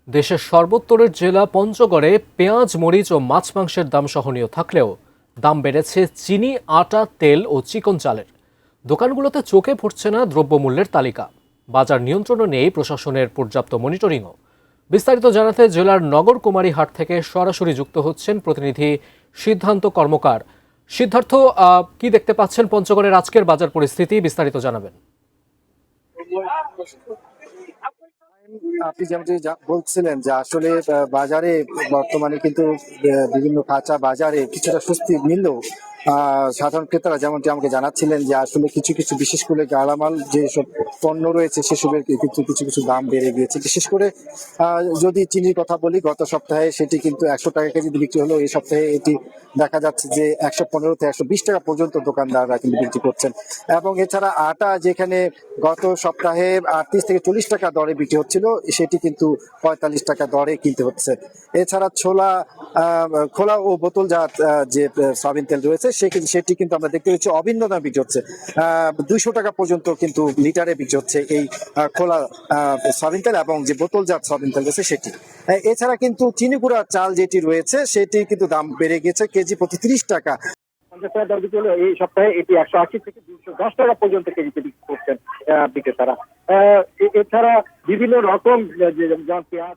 দেশের সর্বোত্তরের জেলা পঞ্চগড়ে পেঁয়াজ, মরিচ ও মাছ মাংসের দাম সহনীয় থাকলেও দাম বেড়েছে চিনি, আটা, তেল ও চিকন চালের। দোকানগুলোতে চোখে পড়ছে না দ্রব্যমূল্যের তালিকা। বাজার নিয়ন্ত্রণও নেই প্রশাসনের পর্যাপ্ত মনিটরিংও। বিস্তারিত জানাতে জেলার নগরকুমারী হাট থেকে সরাসরি যুক্ত হচ্ছেন প্রতিনিধি সিদ্ধান্ত কর্মকার। সিদ্ধার্থ, কি দেখতে পাচ্ছেন পঞ্চগড়ের আজকের বাজার পরিস্থিতি? বিস্তারিত জানাবেন। আপনি যেমনটি বলছিলেন যে আসলে বাজারে বর্তমানে কিন্তু বিভিন্ন কাঁচা বাজারে কিছুটা স্বস্তি মিললেও সাধারণ ক্রেতারা যেমনটি আমাকে জানাচ্ছিলেন যে আসলে কিছু কিছু বিশেষ করে গালামাল যেসব পণ্য রয়েছে সেসবের কিন্তু কিছু কিছু দাম বেড়ে গিয়েছে। বিশেষ করে যদি চিনির কথা বলি, গত সপ্তাহে সেটি কিন্তু 100 টাকা কেজি বিক্রি হলো। এই সপ্তাহে এটি দেখা যাচ্ছে যে 115 থেকে 120 টাকা পর্যন্ত দোকানদাররা কিন্তু বিক্রি করছেন। এবং এছাড়া আটা যেখানে গত সপ্তাহে 38 থেকে 40 টাকা দরে বিক্রি হচ্ছিল, সেটি কিন্তু 45 টাকা দরে কিনতে হচ্ছে। এছাড়া খোলা ও বোতলজাত যে সয়াবিন তেল রয়েছে সেটি কিন্তু আমরা দেখতে পাচ্ছি অভিন্ন দামে বিক্রি হচ্ছে। 200 টাকা পর্যন্ত কিন্তু লিটারে বিক্রি হচ্ছে এই খোলা সয়াবিন তেল, এবং যে বোতলজাত সয়াবিন তেল রয়েছে সেটি। এছাড়া কিন্তু চিনি গুঁড়া চাল যেটি রয়েছে সেটি কিন্তু দাম বেড়ে গেছে কেজি প্রতি 30 টাকা। 50 টাকা দর বিক্রি হলো, এই সপ্তাহে এটি 180 থেকে 210 টাকা পর্যন্ত কেজিতে বিক্রি করছেন বিক্রেতারা। এছাড়া বিভিন্ন রকম যেমন পেঁয়াজ